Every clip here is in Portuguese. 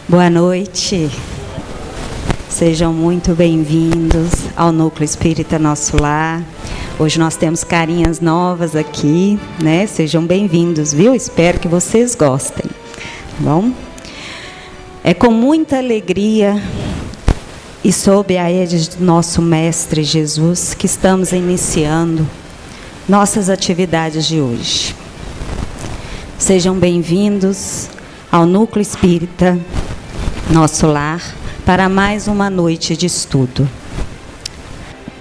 Boa noite. Sejam muito bem-vindos ao Núcleo Espírita Nosso Lar. Hoje nós temos carinhas novas aqui, né? Sejam bem-vindos, viu? Espero que vocês gostem. Tá bom? É com muita alegria e sob a égide do nosso Mestre Jesus que estamos iniciando nossas atividades de hoje. Sejam bem-vindos ao Núcleo Espírita Nosso Lar para mais uma noite de estudo.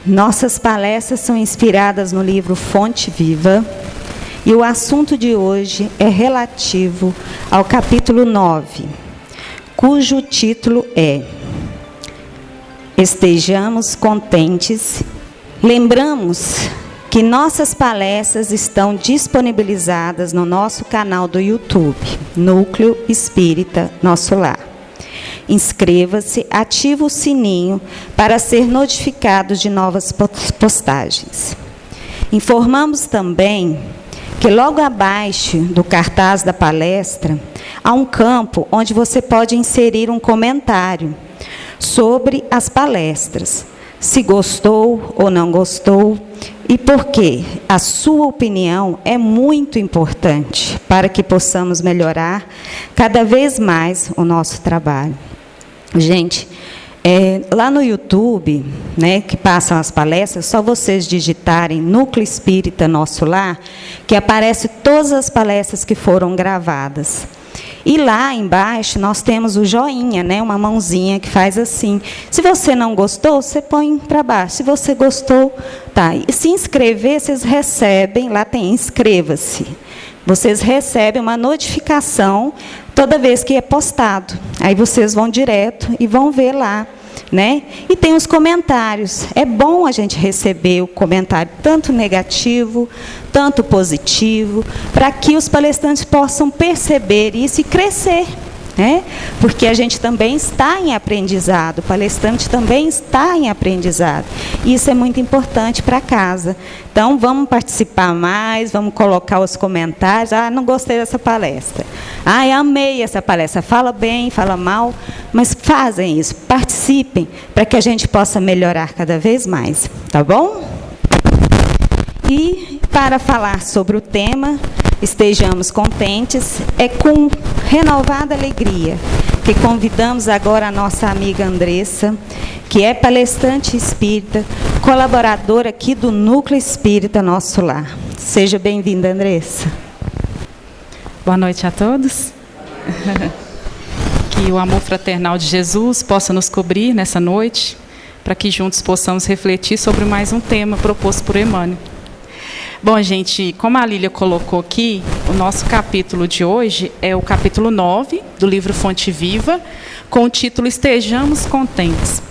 Nossas palestras são inspiradas no livro Fonte Viva e o assunto de hoje é relativo ao capítulo 9, cujo título é Estejamos Contentes. Lembramos que nossas palestras estão disponibilizadas no nosso canal do YouTube, Núcleo Espírita Nosso Lar. Inscreva-se, ative o sininho para ser notificado de novas postagens. Informamos também que logo abaixo do cartaz da palestra há um campo onde você pode inserir um comentário sobre as palestras, se gostou ou não gostou e por quê. A sua opinião é muito importante para que possamos melhorar cada vez mais o nosso trabalho. Gente, lá no YouTube, né, que passam as palestras, só vocês digitarem Núcleo Espírita Nosso Lar, que aparece todas as palestras que foram gravadas. E lá embaixo nós temos o joinha, né, uma mãozinha que faz assim. Se você não gostou, você põe para baixo. Se você gostou, tá. E se inscrever, vocês recebem, lá tem inscreva-se. Vocês recebem uma notificação toda vez que é postado. Aí vocês vão direto e vão ver lá, né? E tem os comentários. É bom a gente receber o comentário tanto negativo, tanto positivo, para que os palestrantes possam perceber isso e crescer, né? Porque a gente também está em aprendizado, o palestrante também está em aprendizado. Isso é muito importante para casa. Então, vamos participar mais, vamos colocar os comentários. Ah, não gostei dessa palestra. Ah, eu amei essa palestra. Fala bem, fala mal, mas fazem isso, participem, para que a gente possa melhorar cada vez mais, tá bom? E, para falar sobre o tema, estejamos contentes, é com renovada alegria que convidamos agora a nossa amiga Andressa, que é palestrante espírita, colaboradora aqui do Núcleo Espírita Nosso Lar. Seja bem-vinda, Andressa. Boa noite a todos. Que o amor fraternal de Jesus possa nos cobrir nessa noite, para que juntos possamos refletir sobre mais um tema proposto por Emmanuel. Bom, gente, como a Lília colocou aqui, o nosso capítulo de hoje é o capítulo 9 do livro Fonte Viva, com o título Estejamos Contentes.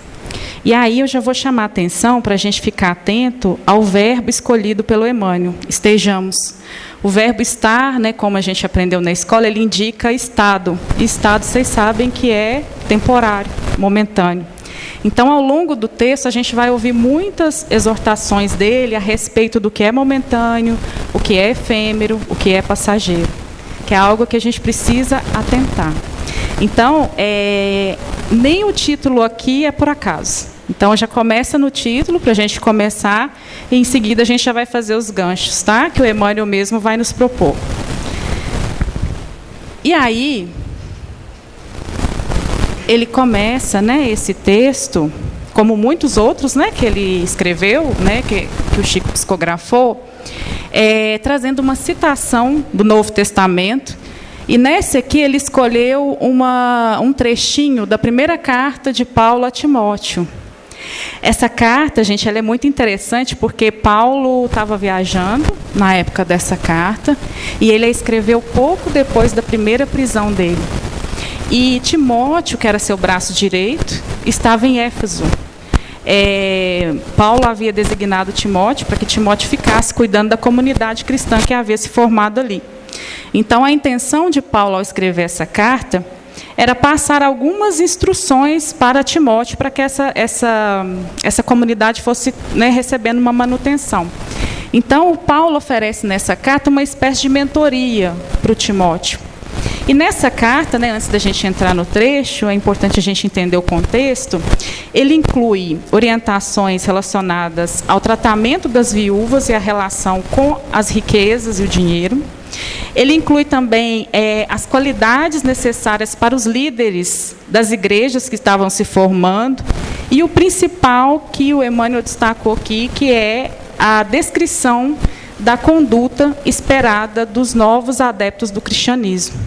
E aí eu já vou chamar a atenção para a gente ficar atento ao verbo escolhido pelo Emmanuel, estejamos. O verbo estar, né, como a gente aprendeu na escola, ele indica estado. E estado, vocês sabem que é temporário, momentâneo. Então, ao longo do texto, a gente vai ouvir muitas exortações dele a respeito do que é momentâneo, o que é efêmero, o que é passageiro, que é algo que a gente precisa atentar. Então, nem o título aqui é por acaso. Então, já começa no título, para a gente começar, e em seguida a gente já vai fazer os ganchos, tá? Que o Emmanuel mesmo vai nos propor. E aí, ele começa, né, esse texto, como muitos outros, né, que ele escreveu, né, que o Chico psicografou, trazendo uma citação do Novo Testamento. E nesse aqui ele escolheu um trechinho da primeira carta de Paulo a Timóteo. Essa carta, gente, ela é muito interessante porque Paulo estava viajando na época dessa carta e ele a escreveu pouco depois da primeira prisão dele. E Timóteo, que era seu braço direito, estava em Éfeso. Paulo havia designado Timóteo para que Timóteo ficasse cuidando da comunidade cristã que havia se formado ali. Então, a intenção de Paulo, ao escrever essa carta, era passar algumas instruções para Timóteo, para que essa comunidade fosse, né, recebendo uma manutenção. Então, o Paulo oferece nessa carta uma espécie de mentoria para o Timóteo. E nessa carta, né, antes da gente entrar no trecho, é importante a gente entender o contexto, ele inclui orientações relacionadas ao tratamento das viúvas e a relação com as riquezas e o dinheiro. Ele inclui também as qualidades necessárias para os líderes das igrejas que estavam se formando. E o principal que o Emmanuel destacou aqui, que é a descrição da conduta esperada dos novos adeptos do cristianismo.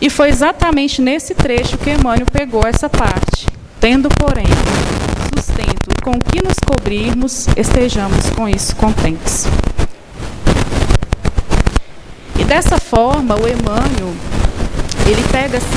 E foi exatamente nesse trecho que Emmanuel pegou essa parte. Tendo, porém, sustento e com que nos cobrirmos, estejamos com isso contentes. E dessa forma, o Emmanuel, ele pega assim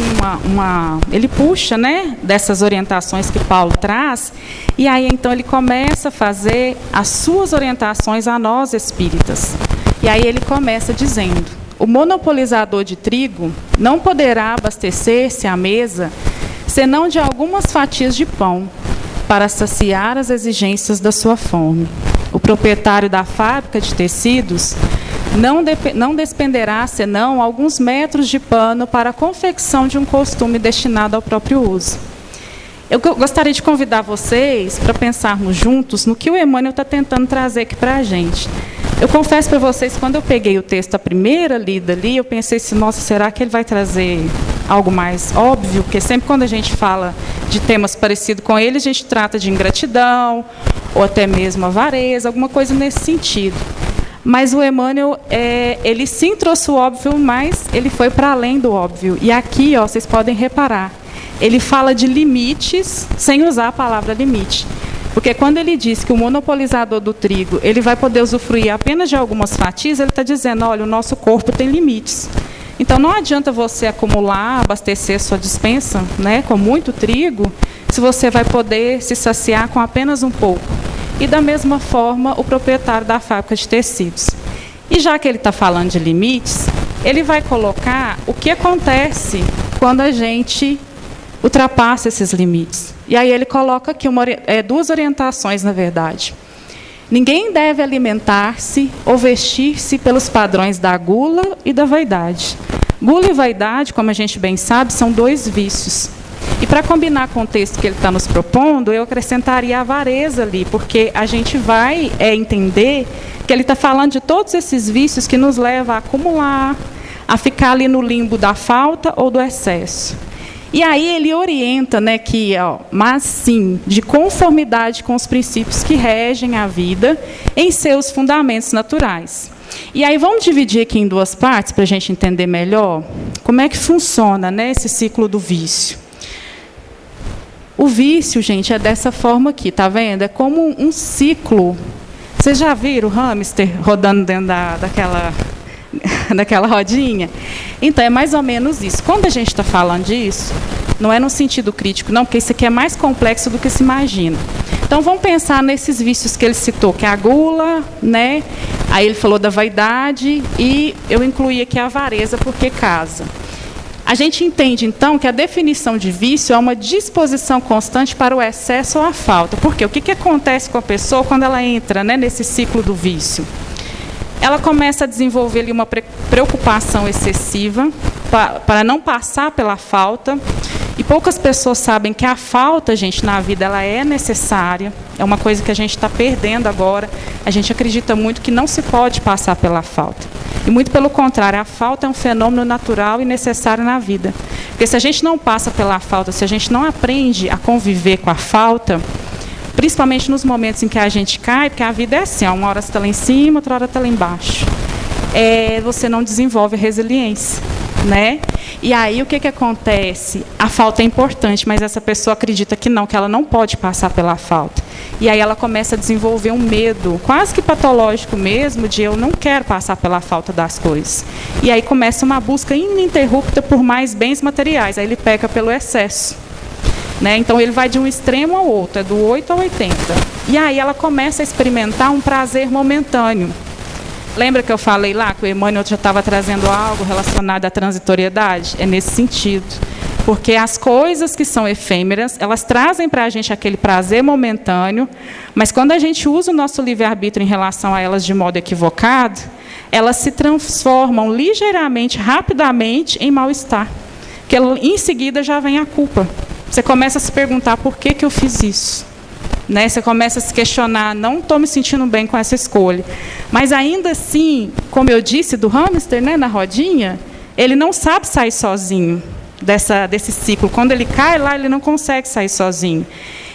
ele puxa, né, dessas orientações que Paulo traz, e aí então ele começa a fazer as suas orientações a nós espíritas. E aí ele começa dizendo: o monopolizador de trigo não poderá abastecer-se à mesa senão de algumas fatias de pão para saciar as exigências da sua fome. O proprietário da fábrica de tecidos não despenderá senão alguns metros de pano para a confecção de um costume destinado ao próprio uso. Eu gostaria de convidar vocês para pensarmos juntos no que o Emmanuel está tentando trazer aqui para a gente. Eu confesso para vocês, quando eu peguei o texto, a primeira lida ali, eu pensei assim, nossa, será que ele vai trazer algo mais óbvio? Porque sempre quando a gente fala de temas parecidos com ele, a gente trata de ingratidão, ou até mesmo avareza, alguma coisa nesse sentido. Mas o Emmanuel, ele sim trouxe o óbvio, mas ele foi para além do óbvio. E aqui, ó, vocês podem reparar, ele fala de limites sem usar a palavra limite. Porque quando ele diz que o monopolizador do trigo ele vai poder usufruir apenas de algumas fatias, ele está dizendo, olha, o nosso corpo tem limites. Então, não adianta você acumular, abastecer sua despensa, né, com muito trigo, se você vai poder se saciar com apenas um pouco. E, da mesma forma, o proprietário da fábrica de tecidos. E já que ele está falando de limites, ele vai colocar o que acontece quando a gente ultrapassa esses limites. E aí ele coloca aqui duas orientações, na verdade. Ninguém deve alimentar-se ou vestir-se pelos padrões da gula e da vaidade. Gula e vaidade, como a gente bem sabe, são dois vícios. E para combinar com o texto que ele está nos propondo, eu acrescentaria a avareza ali, porque a gente vai entender que ele está falando de todos esses vícios que nos levam a acumular, a ficar ali no limbo da falta ou do excesso. E aí ele orienta, né, que, mas sim, de conformidade com os princípios que regem a vida em seus fundamentos naturais. E aí vamos dividir aqui em duas partes para a gente entender melhor como é que funciona, né, esse ciclo do vício. O vício, gente, é dessa forma aqui, tá vendo? É como um ciclo. Vocês já viram o hamster rodando dentro daquela rodinha? Então, é mais ou menos isso. Quando a gente está falando disso, não é no sentido crítico, não, porque isso aqui é mais complexo do que se imagina. Então, vamos pensar nesses vícios que ele citou, que é a gula, né? Aí ele falou da vaidade e eu incluí aqui a avareza, porque casa. A gente entende, então, que a definição de vício é uma disposição constante para o excesso ou a falta. Por quê? O que acontece com a pessoa quando ela entra, né, nesse ciclo do vício? Ela começa a desenvolver ali uma preocupação excessiva para não passar pela falta. E poucas pessoas sabem que a falta, gente, na vida, ela é necessária. É uma coisa que a gente está perdendo agora. A gente acredita muito que não se pode passar pela falta. E muito pelo contrário, a falta é um fenômeno natural e necessário na vida. Porque se a gente não passa pela falta, se a gente não aprende a conviver com a falta, principalmente nos momentos em que a gente cai, porque a vida é assim, uma hora você está lá em cima, outra hora está lá embaixo. Você não desenvolve resiliência, né? E aí o que acontece? A falta é importante, mas essa pessoa acredita que ela não pode passar pela falta. E aí ela começa a desenvolver um medo, quase que patológico mesmo, de eu não quero passar pela falta das coisas. E aí começa uma busca ininterrupta por mais bens materiais, aí ele peca pelo excesso. Né? Então ele vai de um extremo ao outro, é do 8 ao 80. E aí ela começa a experimentar um prazer momentâneo. Lembra que eu falei lá que o Emmanuel já estava trazendo algo relacionado à transitoriedade? É nesse sentido. Porque as coisas que são efêmeras, elas trazem para a gente aquele prazer momentâneo, mas quando a gente usa o nosso livre-arbítrio em relação a elas de modo equivocado, elas se transformam ligeiramente, rapidamente, em mal-estar. porque em seguida já vem a culpa. Você começa a se perguntar por que eu fiz isso. Né? Você começa a se questionar, não estou me sentindo bem com essa escolha. Mas ainda assim, como eu disse do hamster, né, na rodinha, ele não sabe sair sozinho desse ciclo. Quando ele cai lá, ele não consegue sair sozinho.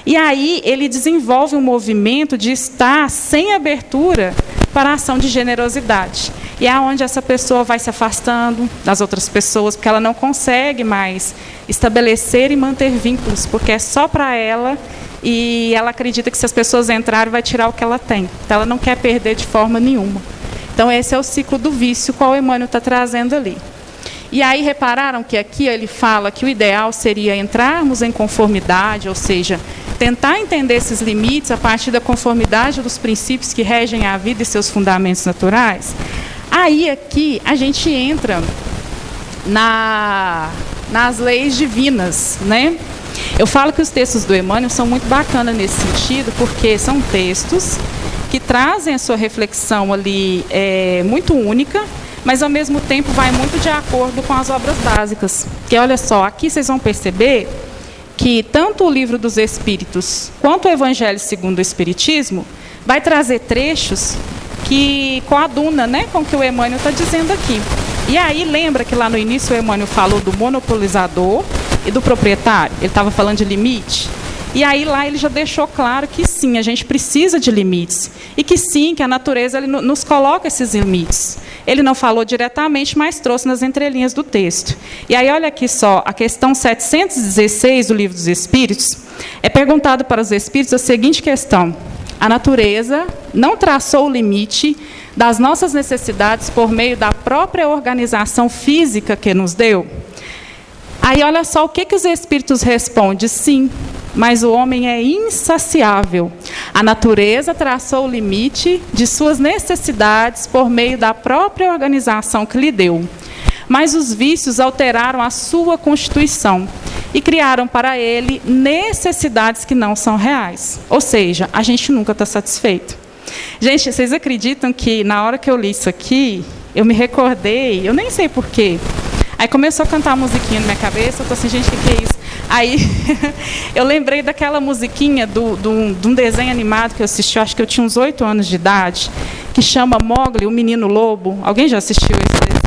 E aí ele desenvolve um movimento de estar sem abertura para a ação de generosidade. E é onde essa pessoa vai se afastando das outras pessoas, porque ela não consegue mais estabelecer e manter vínculos, porque é só para ela, e ela acredita que se as pessoas entrarem, vai tirar o que ela tem. Então, ela não quer perder de forma nenhuma. Então, esse é o ciclo do vício, qual o Emmanuel está trazendo ali. E aí, repararam que aqui ele fala que o ideal seria entrarmos em conformidade, ou seja, tentar entender esses limites a partir da conformidade dos princípios que regem a vida e seus fundamentos naturais. Aí, aqui, a gente entra nas leis divinas, né? Eu falo que os textos do Emmanuel são muito bacanas nesse sentido, porque são textos que trazem a sua reflexão ali muito única, mas, ao mesmo tempo, vai muito de acordo com as obras básicas. Porque, olha só, aqui vocês vão perceber que tanto o Livro dos Espíritos quanto o Evangelho segundo o Espiritismo vai trazer trechos que coaduna, né, com o que o Emmanuel está dizendo aqui. E aí, lembra que lá no início o Emmanuel falou do monopolizador e do proprietário? Ele estava falando de limite. E aí lá ele já deixou claro que sim, a gente precisa de limites. E que sim, que a natureza ele nos coloca esses limites. Ele não falou diretamente, mas trouxe nas entrelinhas do texto. E aí olha aqui só, a questão 716 do Livro dos Espíritos, é perguntado para os Espíritos a seguinte questão: a natureza não traçou o limite das nossas necessidades por meio da própria organização física que nos deu? Aí olha só o que os Espíritos respondem: sim, mas o homem é insaciável. A natureza traçou o limite de suas necessidades por meio da própria organização que lhe deu. Mas os vícios alteraram a sua constituição e criaram para ele necessidades que não são reais. Ou seja, a gente nunca está satisfeito. Gente, vocês acreditam que na hora que eu li isso aqui, eu me recordei, eu nem sei porquê. Aí começou a cantar a musiquinha na minha cabeça, eu estou assim, gente, o que é isso? Aí eu lembrei daquela musiquinha de um desenho animado que eu assisti, acho que eu tinha uns 8 anos de idade, que chama Mowgli, o Menino Lobo. Alguém já assistiu esse desenho?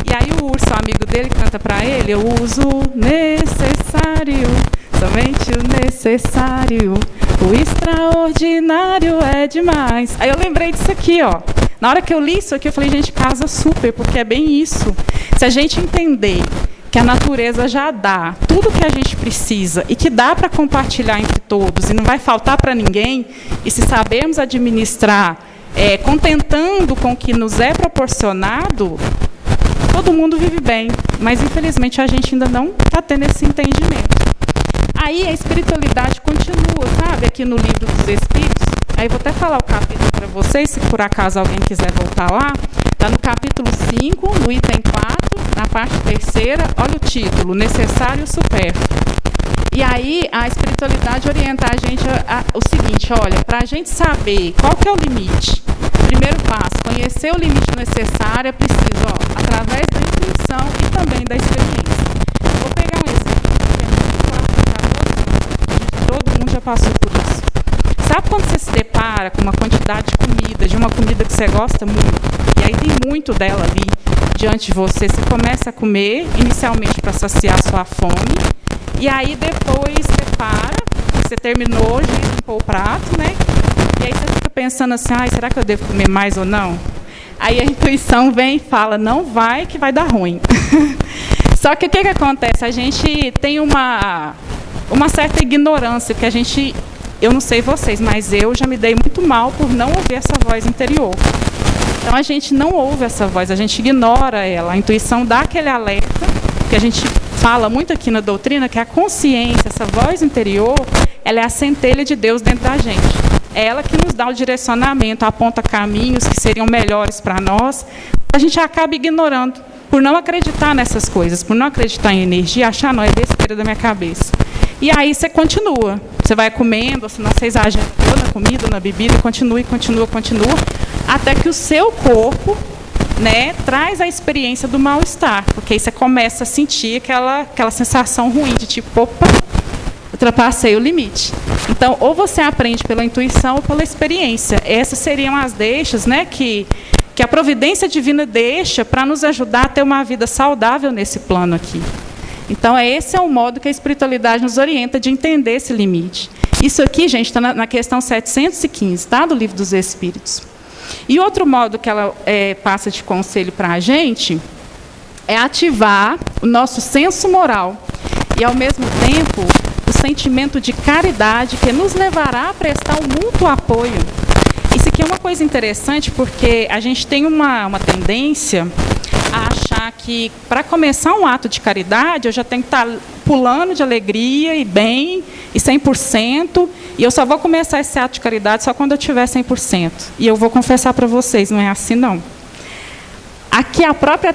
E aí o urso, amigo dele, canta para ele: eu uso o necessário, somente o necessário, o extraordinário é demais. Aí eu lembrei disso aqui, ó. Na hora que eu li isso aqui, eu falei, gente, casa super, porque é bem isso. Se a gente entender que a natureza já dá tudo o que a gente precisa e que dá para compartilhar entre todos e não vai faltar para ninguém, e se sabermos administrar, contentando com o que nos é proporcionado, todo mundo vive bem. Mas, infelizmente, a gente ainda não está tendo esse entendimento. Aí a espiritualidade continua, sabe, aqui no Livro dos Espíritos. Aí vou até falar o capítulo para vocês, se por acaso alguém quiser voltar lá. Está no capítulo 5, no item 4, na parte 3ª, olha o título: Necessário e Supérfluo. E aí a espiritualidade orienta a gente o seguinte: olha, para a gente saber qual que é o limite, primeiro passo, conhecer o limite necessário, é preciso, através da intuição e também da experiência. Vou pegar um exemplo, todo mundo já passou por isso. Sabe quando você se depara com uma quantidade de comida, de uma comida que você gosta muito, e aí tem muito dela ali diante de você, você começa a comer, inicialmente para saciar sua fome, e aí depois você para, você terminou, já limpou o prato, né? E aí você fica pensando assim, será que eu devo comer mais ou não? Aí a intuição vem e fala, não vai, que vai dar ruim. Só que o que acontece? A gente tem uma certa ignorância, porque a gente... Eu não sei vocês, mas eu já me dei muito mal por não ouvir essa voz interior. Então, a gente não ouve essa voz, a gente ignora ela. A intuição dá aquele alerta, que a gente fala muito aqui na doutrina, que a consciência, essa voz interior, ela é a centelha de Deus dentro da gente. É ela que nos dá o direcionamento, aponta caminhos que seriam melhores para nós. A gente acaba ignorando, por não acreditar nessas coisas, por não acreditar em energia, achar, não, é besteira da minha cabeça. E aí você continua. Você vai comendo, senão você exagera na comida, na bebida, continua, até que o seu corpo né, traz a experiência do mal-estar, porque aí você começa a sentir aquela sensação ruim de tipo, opa, ultrapassei o limite. Então, ou você aprende pela intuição ou pela experiência. Essas seriam as deixas, né, que a providência divina deixa para nos ajudar a ter uma vida saudável nesse plano aqui. Então, esse é o modo que a espiritualidade nos orienta de entender esse limite. Isso aqui, gente, está na questão 715, tá, do Livro dos Espíritos. E outro modo que ela passa de conselho para a gente é ativar o nosso senso moral e, ao mesmo tempo, o sentimento de caridade que nos levará a prestar um mútuo apoio. Isso aqui é uma coisa interessante porque a gente tem uma tendência a achar que, para começar um ato de caridade, eu já tenho que estar pulando de alegria e bem, e 100%, e eu só vou começar esse ato de caridade só quando eu tiver 100%. E eu vou confessar para vocês, não é assim, não. Aqui a própria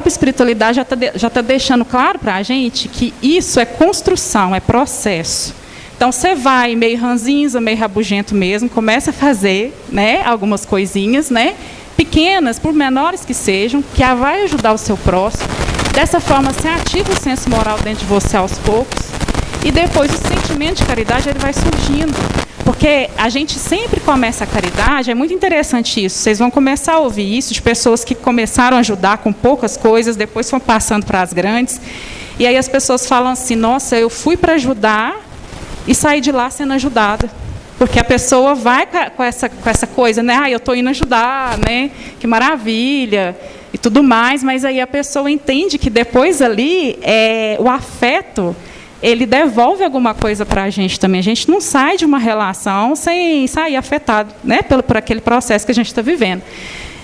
espiritualidade já tá deixando claro para a gente que isso é construção, é processo. Então, você vai meio ranzinza, meio rabugento mesmo, começa a fazer, né, algumas coisinhas, né, pequenas, por menores que sejam, que vai ajudar o seu próximo. Dessa forma, você ativa o senso moral dentro de você aos poucos, e depois o sentimento de caridade ele vai surgindo. Porque a gente sempre começa a caridade, é muito interessante isso, vocês vão começar a ouvir isso de pessoas que começaram a ajudar com poucas coisas, depois foram passando para as grandes, e aí as pessoas falam assim, nossa, eu fui para ajudar e saí de lá sendo ajudada. Porque a pessoa vai com essa coisa, né? Eu estou indo ajudar, né? Que maravilha, e tudo mais, mas aí a pessoa entende que depois ali, o afeto, ele devolve alguma coisa para a gente também. A gente não sai de uma relação sem sair afetado, né? Por aquele processo que a gente está vivendo.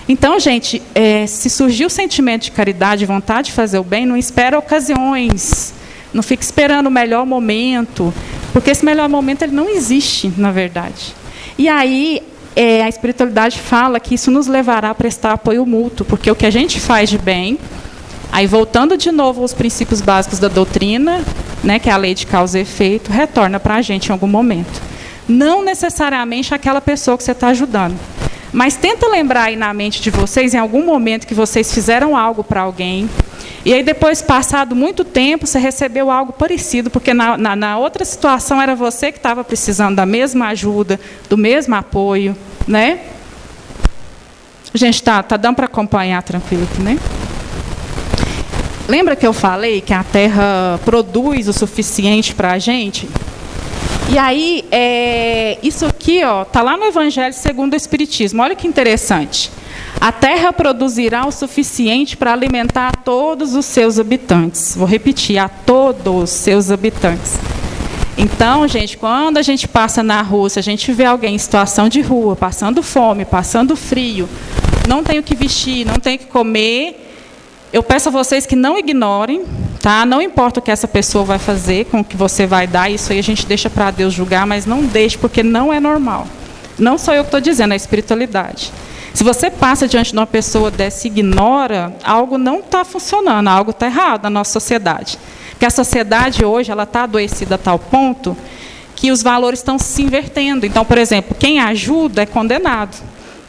Então, gente, se surgir o sentimento de caridade, vontade de fazer o bem, não espera ocasiões, não fica esperando o melhor momento, porque esse melhor momento ele não existe, na verdade. E aí, a espiritualidade fala que isso nos levará a prestar apoio mútuo, porque o que a gente faz de bem, aí voltando de novo aos princípios básicos da doutrina, né, que é a lei de causa e efeito, retorna para a gente em algum momento. Não necessariamente aquela pessoa que você está ajudando. Mas tenta lembrar aí na mente de vocês, em algum momento que vocês fizeram algo para alguém, e aí depois, passado muito tempo, você recebeu algo parecido, porque na outra situação era você que estava precisando da mesma ajuda, do mesmo apoio, né? Gente, tá dando para acompanhar tranquilo aqui, né? Lembra que eu falei que a Terra produz o suficiente para a gente? E aí, isso aqui está lá no Evangelho segundo o Espiritismo. Olha que interessante. A Terra produzirá o suficiente para alimentar todos os seus habitantes. Vou repetir, a todos os seus habitantes. Então, gente, quando a gente passa na rua, se a gente vê alguém em situação de rua, passando fome, passando frio, não tem o que vestir, não tem o que comer, eu peço a vocês que não ignorem, tá? Não importa o que essa pessoa vai fazer, com o que você vai dar, isso aí a gente deixa para Deus julgar, mas não deixe, porque não é normal. Não sou eu que estou dizendo, é a espiritualidade. Se você passa diante de uma pessoa dessa e ignora, algo não está funcionando, algo está errado na nossa sociedade. Porque a sociedade hoje está adoecida a tal ponto que os valores estão se invertendo. Então, por exemplo, quem ajuda é condenado.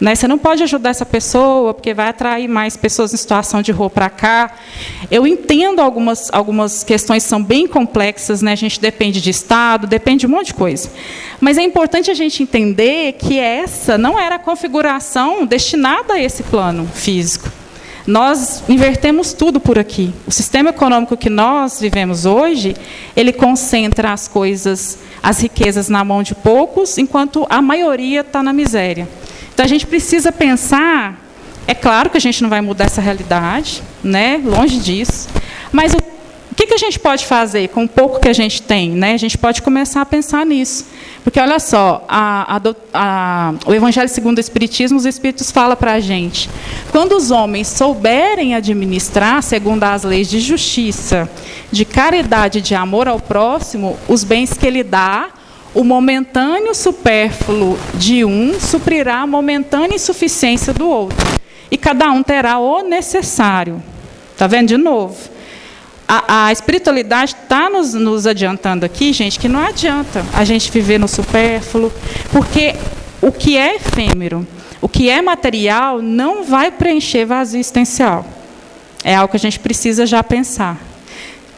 Né? Você não pode ajudar essa pessoa, porque vai atrair mais pessoas em situação de rua para cá. Eu entendo algumas questões que são bem complexas, né? A gente depende de Estado, depende de um monte de coisa. Mas é importante a gente entender que essa não era a configuração destinada a esse plano físico. Nós invertemos tudo por aqui. O sistema econômico que nós vivemos hoje, ele concentra as coisas, as riquezas na mão de poucos, enquanto a maioria está na miséria. Então, a gente precisa pensar, é claro que a gente não vai mudar essa realidade, né? Longe disso, mas o que a gente pode fazer com o pouco que a gente tem? Né? A gente pode começar a pensar nisso. Porque, olha só, o Evangelho segundo o Espiritismo, os Espíritos falam para a gente, quando os homens souberem administrar, segundo as leis de justiça, de caridade e de amor ao próximo, os bens que ele dá, o momentâneo supérfluo de um suprirá a momentânea insuficiência do outro. E cada um terá o necessário. Está vendo de novo? A espiritualidade está nos adiantando aqui, gente, que não adianta a gente viver no supérfluo, porque o que é efêmero, O que é material não vai preencher vazio existencial. É algo que a gente precisa já pensar.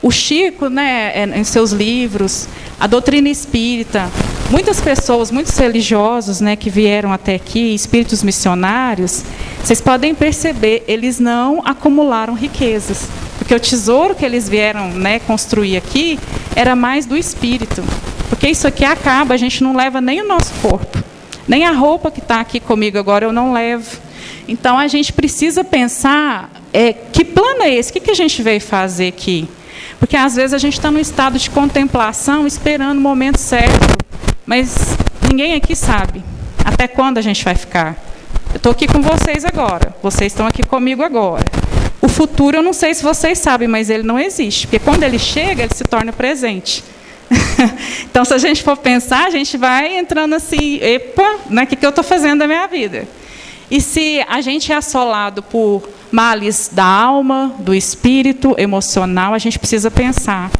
O Chico, né, em seus livros, a doutrina espírita, muitas pessoas, muitos religiosos, né, que vieram até aqui, espíritos missionários, vocês podem perceber, eles não acumularam riquezas. Porque o tesouro que eles vieram, né, construir aqui era mais do espírito. Porque isso aqui acaba, a gente não leva nem o nosso corpo. Nem a roupa que está aqui comigo agora eu não levo. Então, a gente precisa pensar, que plano é esse? O que a gente veio fazer aqui? Porque, às vezes, a gente está num estado de contemplação, esperando o momento certo. Mas ninguém aqui sabe até quando a gente vai ficar. Eu estou aqui com vocês agora. Vocês estão aqui comigo agora. O futuro, eu não sei se vocês sabem, mas ele não existe. Porque, quando ele chega, ele se torna presente. Então, se a gente for pensar, a gente vai entrando assim, epa, né, o que eu estou fazendo da minha vida? E se a gente é assolado por males da alma, do espírito, emocional, a gente precisa pensar,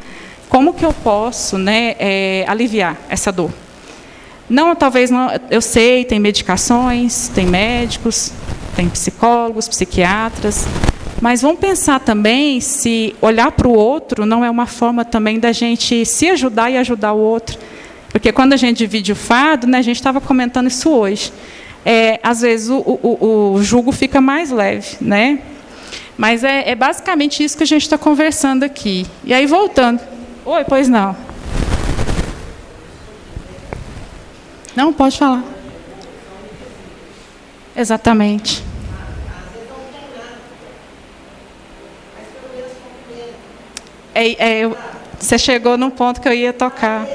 como que eu posso, né, aliviar essa dor? Não, talvez não, eu sei, tem medicações, tem médicos, tem psicólogos, psiquiatras, mas vamos pensar também se olhar para o outro não é uma forma também da gente se ajudar e ajudar o outro. Porque quando a gente divide o fardo, né, a gente estava comentando isso hoje, às vezes o jugo fica mais leve, né? Mas é basicamente isso que a gente está conversando aqui. E aí, voltando. Oi, pois não. Não, pode falar. Exatamente. Você chegou num ponto que eu ia tocar.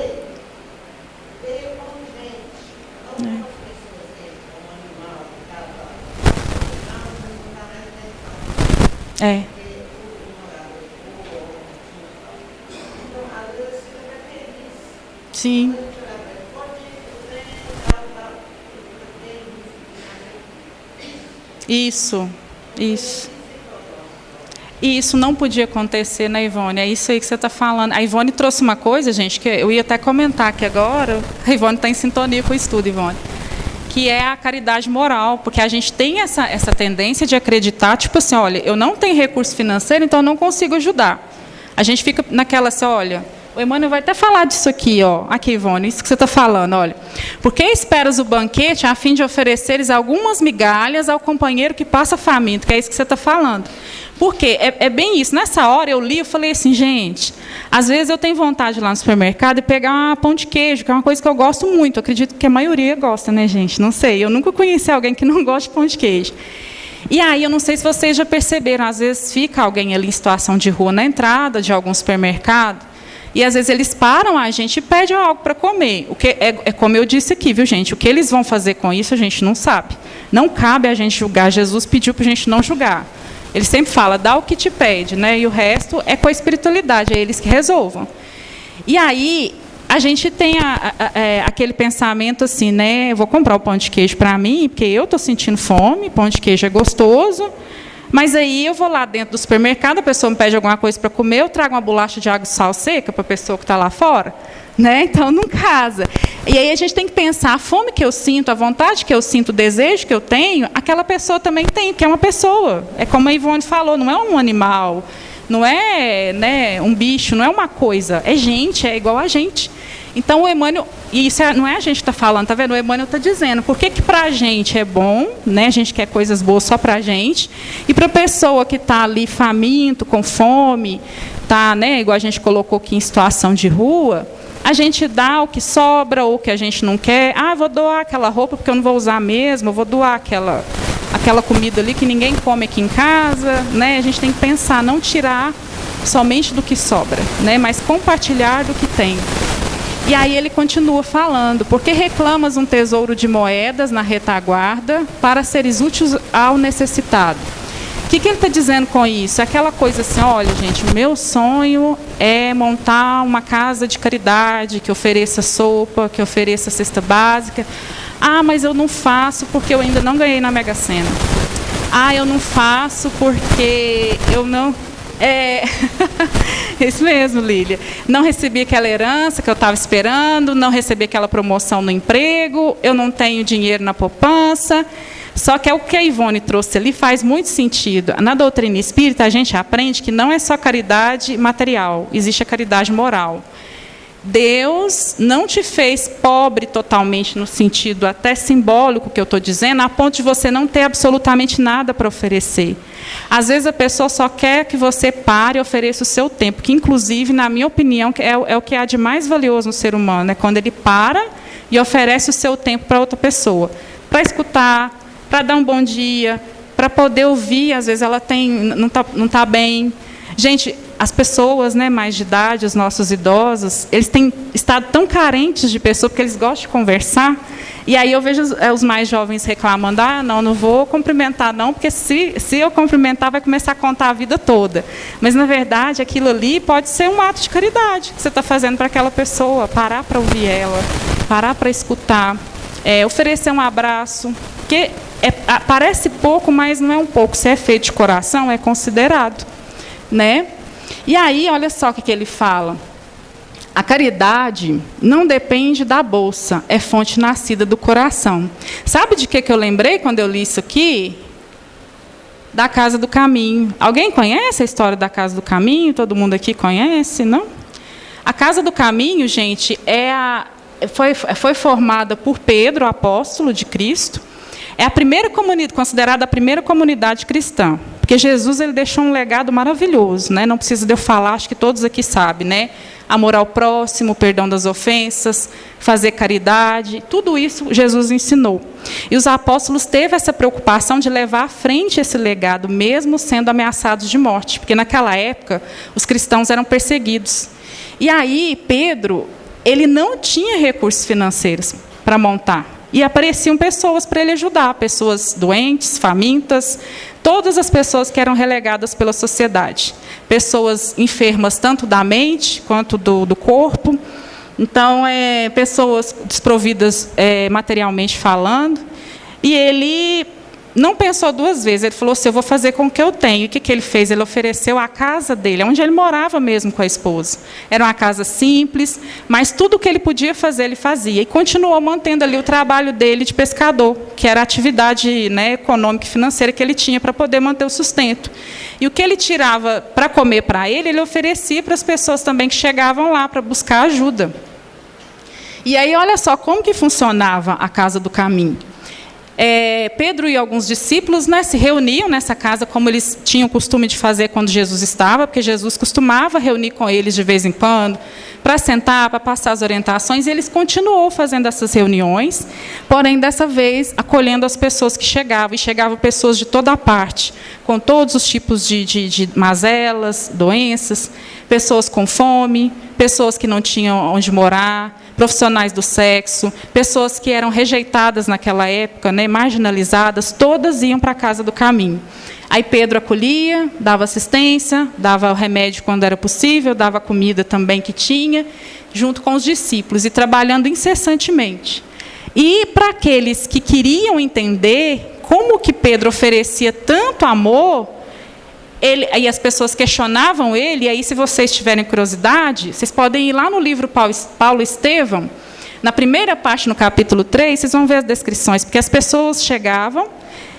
Sim. Isso. E isso não podia acontecer, né, Ivone? É isso aí que você está falando. A Ivone trouxe uma coisa, gente, que eu ia até comentar aqui agora. A Ivone está em sintonia com o estudo, Ivone. Que é a caridade moral, porque a gente tem essa tendência de acreditar, tipo assim, olha, eu não tenho recurso financeiro, então eu não consigo ajudar. A gente fica naquela assim, olha, o Emmanuel vai até falar disso aqui, ó. Aqui, Ivone, isso que você está falando, olha. Por que esperas o banquete a fim de ofereceres algumas migalhas ao companheiro que passa faminto? Que é isso que você está falando. Porque é bem isso. Nessa hora eu li, eu falei assim, gente, às vezes eu tenho vontade de ir lá no supermercado e pegar pão de queijo, que é uma coisa que eu gosto muito. Eu acredito que a maioria gosta, né, gente? Não sei, eu nunca conheci alguém que não gosta de pão de queijo. E aí, eu não sei se vocês já perceberam, às vezes fica alguém ali em situação de rua na entrada de algum supermercado, e às vezes eles param a gente e pedem algo para comer. O que é como eu disse aqui, viu, gente? O que eles vão fazer com isso, a gente não sabe. Não cabe a gente julgar. Jesus pediu para a gente não julgar. Ele sempre fala, dá o que te pede, né? E o resto é com a espiritualidade, é eles que resolvam. E aí, a gente tem aquele pensamento assim, né? Eu vou comprar o pão de queijo para mim, porque eu estou sentindo fome, pão de queijo é gostoso, mas aí eu vou lá dentro do supermercado, a pessoa me pede alguma coisa para comer, eu trago uma bolacha de água e sal seca para a pessoa que está lá fora, né? Então, não casa. E aí a gente tem que pensar, a fome que eu sinto, a vontade que eu sinto, o desejo que eu tenho, aquela pessoa também tem, que é uma pessoa. É como a Ivone falou, não é um animal, não é, né, um bicho, não é uma coisa, é gente, é igual a gente. Então, o Emmanuel, e isso não é a gente que está falando, tá vendo? O Emmanuel está dizendo, por que para a gente é bom, né? A gente quer coisas boas só para a gente, e para a pessoa que está ali faminto, com fome, tá, né, igual a gente colocou aqui em situação de rua, a gente dá o que sobra ou o que a gente não quer. Ah, vou doar aquela roupa porque eu não vou usar mesmo, eu vou doar aquela comida ali que ninguém come aqui em casa, né? A gente tem que pensar, não tirar somente do que sobra, né? Mas compartilhar do que tem. E aí ele continua falando, porque reclamas um tesouro de moedas na retaguarda para seres úteis ao necessitado. O que ele está dizendo com isso? É aquela coisa assim, olha, gente, o meu sonho é montar uma casa de caridade, que ofereça sopa, que ofereça cesta básica. Ah, mas eu não faço porque eu ainda não ganhei na Mega Sena. Ah, eu não faço porque eu não... Isso mesmo, Lília. Não recebi aquela herança que eu estava esperando, não recebi aquela promoção no emprego, eu não tenho dinheiro na poupança. Só que o que a Ivone trouxe ali faz muito sentido. Na doutrina espírita, a gente aprende que não é só caridade material, existe a caridade moral. Deus não te fez pobre totalmente, no sentido até simbólico que eu estou dizendo, a ponto de você não ter absolutamente nada para oferecer. Às vezes a pessoa só quer que você pare e ofereça o seu tempo, que inclusive, na minha opinião, é o que há de mais valioso no ser humano, é quando ele para e oferece o seu tempo para outra pessoa, para escutar, para dar um bom dia, para poder ouvir. Às vezes ela não tá bem. Gente, as pessoas, né, mais de idade, os nossos idosos, eles têm estado tão carentes de pessoa, porque eles gostam de conversar. E aí eu vejo os mais jovens reclamando: não vou cumprimentar não, porque se eu cumprimentar vai começar a contar a vida toda. Mas, na verdade, aquilo ali pode ser um ato de caridade que você está fazendo para aquela pessoa, parar para ouvir ela, parar para escutar, oferecer um abraço, que parece pouco, mas não é um pouco. Se é feito de coração, é considerado, né? E aí, olha só o que ele fala. A caridade não depende da bolsa, é fonte nascida do coração. Sabe de que eu lembrei quando eu li isso aqui? Da Casa do Caminho. Alguém conhece a história da Casa do Caminho? Todo mundo aqui conhece, não? A Casa do Caminho, gente, foi formada por Pedro, apóstolo de Cristo. É a primeira comunidade, considerada a primeira comunidade cristã. Porque Jesus, ele deixou um legado maravilhoso, né? Não precisa de eu falar, acho que todos aqui sabem, né? Amor ao próximo, perdão das ofensas, fazer caridade, tudo isso Jesus ensinou. E os apóstolos teve essa preocupação de levar à frente esse legado, mesmo sendo ameaçados de morte, porque naquela época os cristãos eram perseguidos. E aí Pedro, ele não tinha recursos financeiros para montar. E apareciam pessoas para ele ajudar, pessoas doentes, famintas, todas as pessoas que eram relegadas pela sociedade. Pessoas enfermas tanto da mente quanto do corpo. Então, pessoas desprovidas materialmente falando. E ele não pensou duas vezes, ele falou assim: eu vou fazer com o que eu tenho. E o que ele fez? Ele ofereceu a casa dele, onde ele morava mesmo com a esposa. Era uma casa simples, mas tudo o que ele podia fazer, ele fazia. E continuou mantendo ali o trabalho dele de pescador, que era a atividade, né, econômica e financeira que ele tinha para poder manter o sustento. E o que ele tirava para comer para ele oferecia para as pessoas também que chegavam lá para buscar ajuda. E aí, olha só como que funcionava a Casa do Caminho. Pedro e alguns discípulos, né, se reuniam nessa casa, como eles tinham o costume de fazer quando Jesus estava, porque Jesus costumava reunir com eles de vez em quando, para sentar, para passar as orientações, e eles continuou fazendo essas reuniões, porém, dessa vez, acolhendo as pessoas que chegavam, e chegavam pessoas de toda a parte, com todos os tipos de mazelas, doenças, pessoas com fome, pessoas que não tinham onde morar, profissionais do sexo, pessoas que eram rejeitadas naquela época, né, marginalizadas, todas iam para a Casa do Caminho. Aí Pedro acolhia, dava assistência, dava o remédio quando era possível, dava a comida também que tinha, junto com os discípulos, e trabalhando incessantemente. E para aqueles que queriam entender como que Pedro oferecia tanto amor, aí as pessoas questionavam ele, e aí, se vocês tiverem curiosidade, vocês podem ir lá no livro Paulo Estevão, na primeira parte, no capítulo 3, vocês vão ver as descrições, porque as pessoas chegavam,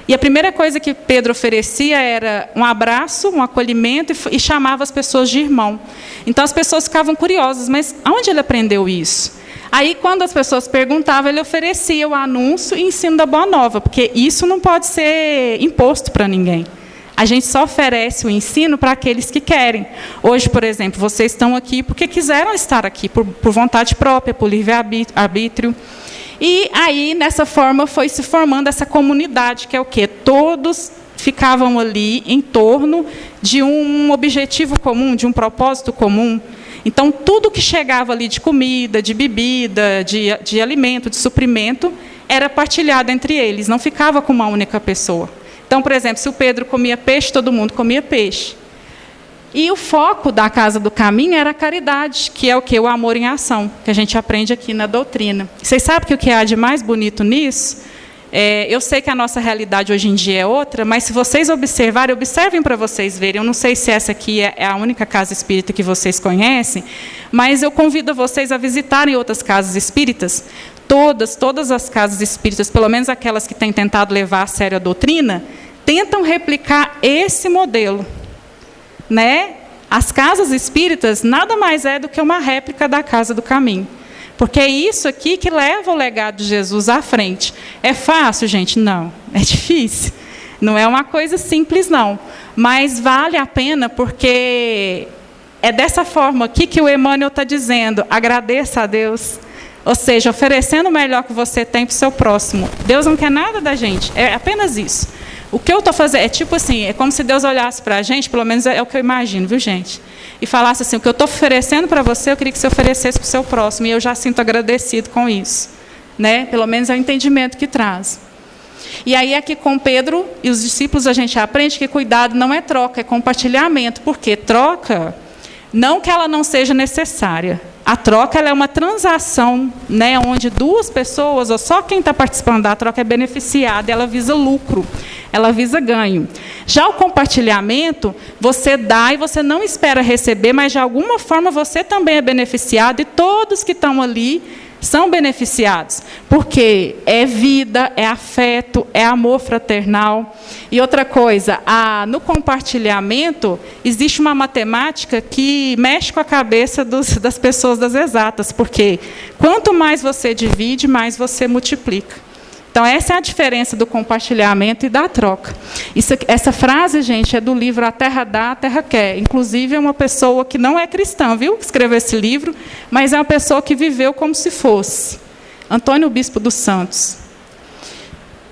e a primeira coisa que Pedro oferecia era um abraço, um acolhimento, e chamava as pessoas de irmão. Então, as pessoas ficavam curiosas, mas aonde ele aprendeu isso? Aí, quando as pessoas perguntavam, ele oferecia o anúncio e ensino da Boa Nova, porque isso não pode ser imposto para ninguém. A gente só oferece o ensino para aqueles que querem. Hoje, por exemplo, vocês estão aqui porque quiseram estar aqui, por vontade própria, por livre-arbítrio. E aí, nessa forma, foi se formando essa comunidade, que é o quê? Todos ficavam ali em torno de um objetivo comum, de um propósito comum. Então, tudo que chegava ali de comida, de bebida, de alimento, de suprimento, era partilhado entre eles, não ficava com uma única pessoa. Então, por exemplo, se o Pedro comia peixe, todo mundo comia peixe. E o foco da Casa do Caminho era a caridade, que é o quê? O amor em ação, que a gente aprende aqui na doutrina. Vocês sabem que o que há de mais bonito nisso? Eu sei que a nossa realidade hoje em dia é outra, mas se vocês observarem, observem para vocês verem. Eu não sei se essa aqui é a única casa espírita que vocês conhecem, mas eu convido vocês a visitarem outras casas espíritas. todas as casas espíritas, pelo menos aquelas que têm tentado levar a sério a doutrina, tentam replicar esse modelo, né? As casas espíritas nada mais é do que uma réplica da Casa do Caminho. Porque é isso aqui que leva o legado de Jesus à frente. É fácil, gente? Não. É difícil. Não é uma coisa simples, não. Mas vale a pena porque é dessa forma aqui que o Emmanuel está dizendo: agradeça a Deus. Ou seja, oferecendo o melhor que você tem para o seu próximo. Deus não quer nada da gente. É apenas isso. O que eu estou fazendo é tipo assim, é como se Deus olhasse para a gente, pelo menos é o que eu imagino, viu, gente? E falasse assim: o que eu estou oferecendo para você, eu queria que você oferecesse para o seu próximo. E eu já sinto agradecido com isso, né? Pelo menos é o entendimento que traz. E aí aqui com Pedro e os discípulos a gente aprende que cuidado não é troca, é compartilhamento. Porque troca, não que ela não seja necessária. A troca ela é uma transação, né, onde duas pessoas, ou só quem está participando da troca é beneficiado, ela visa lucro, ela visa ganho. Já o compartilhamento, você dá e você não espera receber, mas de alguma forma você também é beneficiado e todos que estão ali são beneficiados, porque é vida, é afeto, é amor fraternal. E outra coisa, no compartilhamento, existe uma matemática que mexe com a cabeça das pessoas das exatas, porque quanto mais você divide, mais você multiplica. Então, essa é a diferença do compartilhamento e da troca. Essa frase, gente, é do livro A Terra Dá, a Terra Quer. Inclusive, é uma pessoa que não é cristã, viu, que escreveu esse livro, mas é uma pessoa que viveu como se fosse. Antônio Bispo dos Santos.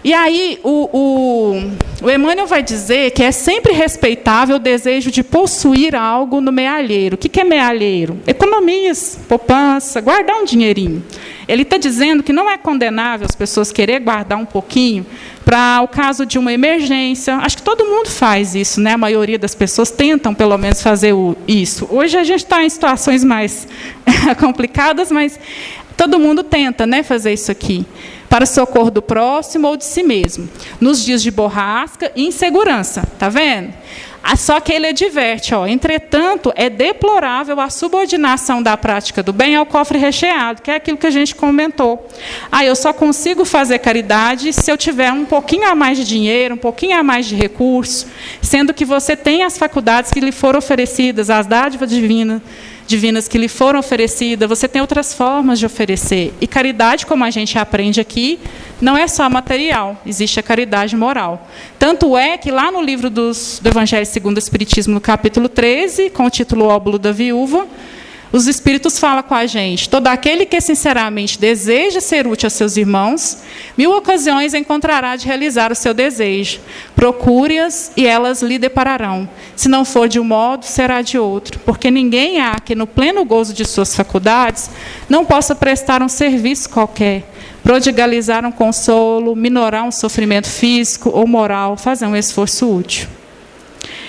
E aí, o Emmanuel vai dizer que é sempre respeitável o desejo de possuir algo no mealheiro. O que é mealheiro? Economias, poupança, guardar um dinheirinho. Ele está dizendo que não é condenável as pessoas querer guardar um pouquinho para o caso de uma emergência. Acho que todo mundo faz isso, né? A maioria das pessoas tentam, pelo menos, fazer isso. Hoje a gente está em situações mais complicadas, mas todo mundo tenta, né, fazer isso aqui. Para socorro do próximo ou de si mesmo. Nos dias de borrasca e insegurança. Está vendo? Só que ele adverte, entretanto, é deplorável a subordinação da prática do bem ao cofre recheado, que é aquilo que a gente comentou. Eu só consigo fazer caridade se eu tiver um pouquinho a mais de dinheiro, um pouquinho a mais de recurso, sendo que você tem as faculdades que lhe foram oferecidas, as dádivas divinas que lhe foram oferecidas, você tem outras formas de oferecer. E caridade, como a gente aprende aqui, não é só material, existe a caridade moral. Tanto é que lá no livro do Evangelho segundo o Espiritismo, no capítulo 13, com o título Óbolo da Viúva, os Espíritos falam com a gente: todo aquele que sinceramente deseja ser útil a seus irmãos, 1000 ocasiões encontrará de realizar o seu desejo. Procure-as e elas lhe depararão. Se não for de um modo, será de outro. Porque ninguém há que, no pleno gozo de suas faculdades, não possa prestar um serviço qualquer, prodigalizar um consolo, minorar um sofrimento físico ou moral, fazer um esforço útil.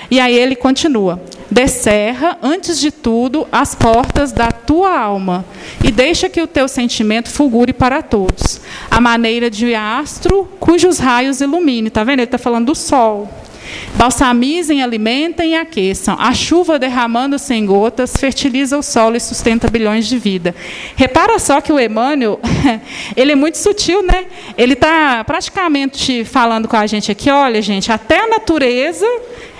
E aí ele continua: descerra, antes de tudo, as portas da tua alma e deixa que o teu sentimento fulgure para todos, à maneira de astro cujos raios ilumine. Está vendo? Ele está falando do sol. Balsamizem, alimentem e aqueçam. A chuva derramando-se em gotas fertiliza o solo e sustenta bilhões de vida. Repara só que o Emmanuel, ele é muito sutil, né? Ele está praticamente falando com a gente aqui: olha, gente, até a natureza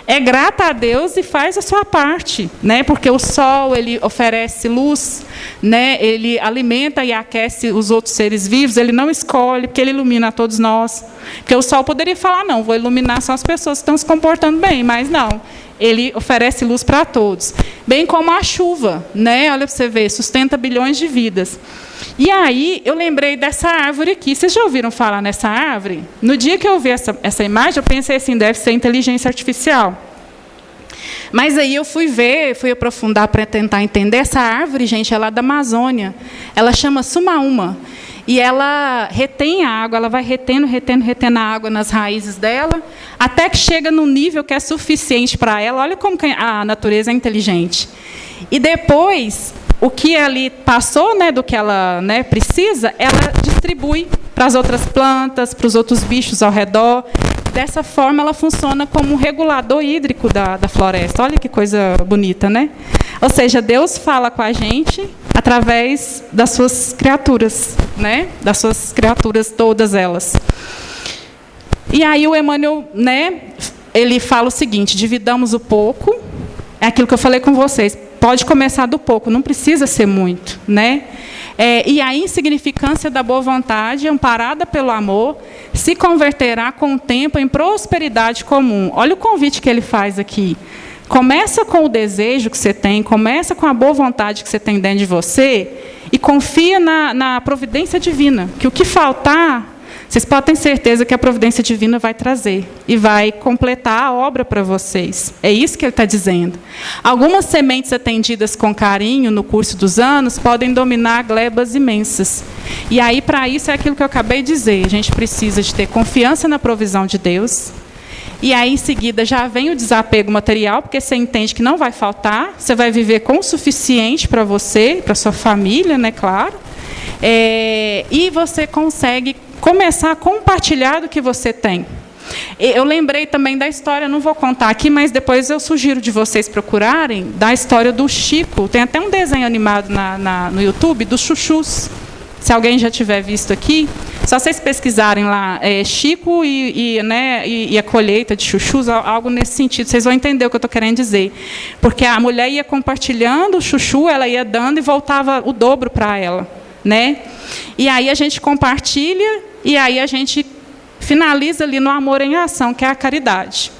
é grata a Deus e faz a sua parte, né? Porque o sol, ele oferece luz, né? Ele alimenta e aquece os outros seres vivos, ele não escolhe, porque ele ilumina a todos nós. Porque o sol poderia falar: não, vou iluminar só as pessoas que estão se comportando bem, mas não. Ele oferece luz para todos. Bem como a chuva, né? Olha para você ver, sustenta bilhões de vidas. E aí, eu lembrei dessa árvore aqui. Vocês já ouviram falar nessa árvore? No dia que eu vi essa imagem, eu pensei assim: deve ser inteligência artificial. Mas aí eu fui aprofundar para tentar entender. Essa árvore, gente, ela é da Amazônia. Ela chama Sumaúma. E ela retém a água, ela vai retendo a água nas raízes dela, até que chega num nível que é suficiente para ela. Olha como a natureza é inteligente. E depois, o que ali passou, né, do que ela, né, precisa, ela distribui para as outras plantas, para os outros bichos ao redor. Dessa forma, ela funciona como um regulador hídrico da floresta. Olha que coisa bonita, né? Ou seja, Deus fala com a gente através das suas criaturas, né? Das suas criaturas, todas elas. E aí o Emmanuel, né, ele fala o seguinte: dividamos o pouco, é aquilo que eu falei com vocês, pode começar do pouco, não precisa ser muito, né? E a insignificância da boa vontade, amparada pelo amor, se converterá com o tempo em prosperidade comum. Olha o convite que ele faz aqui. Começa com o desejo que você tem, começa com a boa vontade que você tem dentro de você e confia na providência divina, que o que faltar, vocês podem ter certeza que a providência divina vai trazer e vai completar a obra para vocês. É isso que ele está dizendo. Algumas sementes atendidas com carinho no curso dos anos podem dominar glebas imensas. E aí, para isso, é aquilo que eu acabei de dizer. A gente precisa de ter confiança na provisão de Deus. E aí, em seguida, já vem o desapego material, porque você entende que não vai faltar. Você vai viver com o suficiente para você, para sua família, né, claro. E você consegue começar a compartilhar do que você tem. Eu lembrei também da história, não vou contar aqui, mas depois eu sugiro de vocês procurarem, da história do Chico. Tem até um desenho animado no YouTube, dos chuchus. Se alguém já tiver visto aqui, só vocês pesquisarem lá, Chico e a colheita de chuchus, algo nesse sentido, vocês vão entender o que eu estou querendo dizer. Porque a mulher ia compartilhando o chuchu, ela ia dando e voltava o dobro para ela, né? E aí a gente compartilha e aí a gente finaliza ali no amor em ação, que é a caridade.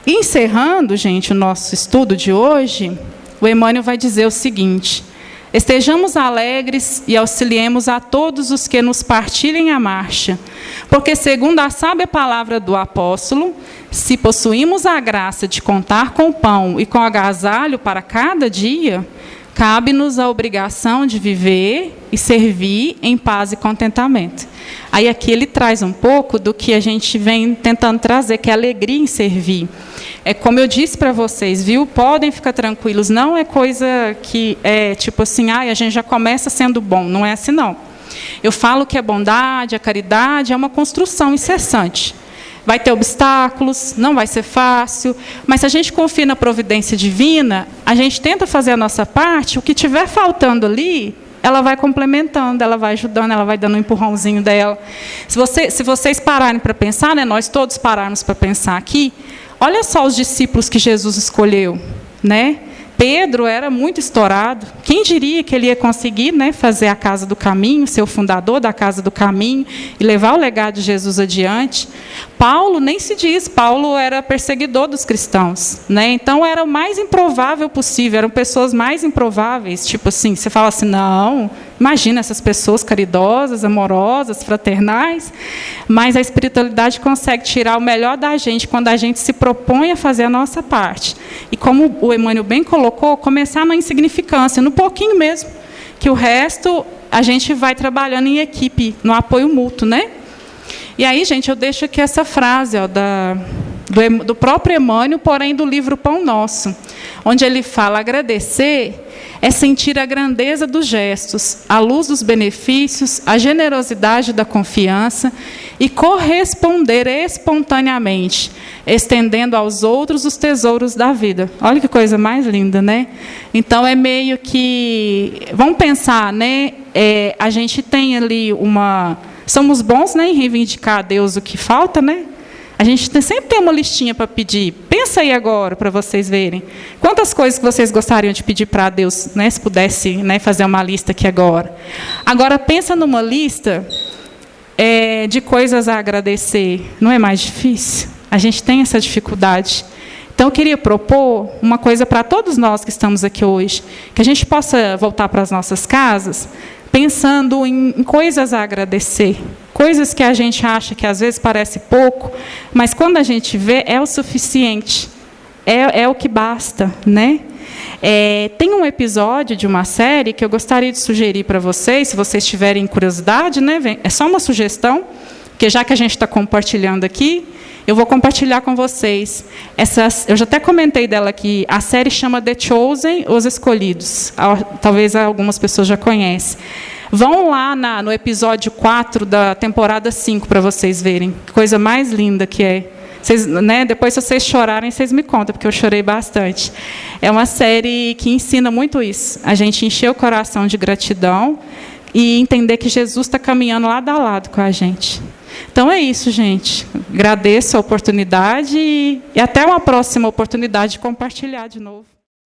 Encerrando, gente, o nosso estudo de hoje, o Emmanuel vai dizer o seguinte: estejamos alegres e auxiliemos a todos os que nos partilhem a marcha, porque, segundo a sábia palavra do apóstolo, se possuímos a graça de contar com pão e com agasalho para cada dia, cabe-nos a obrigação de viver e servir em paz e contentamento. Aí aqui ele traz um pouco do que a gente vem tentando trazer, que é alegria em servir. É como eu disse para vocês, viu? Podem ficar tranquilos, não é coisa que é tipo assim, a gente já começa sendo bom, não é assim não. Eu falo que a bondade, a caridade é uma construção incessante. Vai ter obstáculos, não vai ser fácil, mas se a gente confia na providência divina, a gente tenta fazer a nossa parte, o que estiver faltando ali, ela vai complementando, ela vai ajudando, ela vai dando um empurrãozinho dela. Se vocês pararem para pensar, né, nós todos pararmos para pensar aqui, olha só os discípulos que Jesus escolheu, né? Pedro era muito estourado. Quem diria que ele ia conseguir, né, fazer a Casa do Caminho, ser o fundador da Casa do Caminho e levar o legado de Jesus adiante? Paulo, nem se diz, Paulo era perseguidor dos cristãos, né? Então era o mais improvável possível, eram pessoas mais improváveis, tipo assim, você fala assim, não, imagina essas pessoas caridosas, amorosas, fraternais, mas a espiritualidade consegue tirar o melhor da gente quando a gente se propõe a fazer a nossa parte. E como o Emmanuel bem colocou, começar na insignificância, no pouquinho mesmo, que o resto a gente vai trabalhando em equipe, no apoio mútuo, né? E aí, gente, eu deixo aqui essa frase do próprio Emmanuel, porém do livro Pão Nosso, onde ele fala: agradecer é sentir a grandeza dos gestos, a luz dos benefícios, a generosidade da confiança e corresponder espontaneamente, estendendo aos outros os tesouros da vida. Olha que coisa mais linda, né? Então, é meio que... Vamos pensar, né? A gente tem ali uma... Somos bons, né, em reivindicar a Deus o que falta, né? A gente sempre tem uma listinha para pedir. Pensa aí agora, para vocês verem. Quantas coisas que vocês gostariam de pedir para Deus, né, se pudesse, né, fazer uma lista aqui agora. Agora, pensa numa lista de coisas a agradecer. Não é mais difícil? A gente tem essa dificuldade. Então, eu queria propor uma coisa para todos nós que estamos aqui hoje, que a gente possa voltar para as nossas casas pensando em coisas a agradecer, coisas que a gente acha que às vezes parece pouco, mas quando a gente vê é o suficiente, é o que basta, né? Tem um episódio de uma série que eu gostaria de sugerir para vocês, se vocês tiverem curiosidade, né? É só uma sugestão, porque já que a gente está compartilhando aqui, eu vou compartilhar com vocês. Eu já até comentei dela aqui. A série chama The Chosen, Os Escolhidos. Talvez algumas pessoas já conhecem. Vão lá no episódio 4 da temporada 5 para vocês verem. Que coisa mais linda que é. Vocês, né, depois, se vocês chorarem, vocês me contam, porque eu chorei bastante. É uma série que ensina muito isso. A gente encher o coração de gratidão e entender que Jesus está caminhando lado a lado com a gente. Então é isso, gente. Agradeço a oportunidade e até uma próxima oportunidade de compartilhar de novo.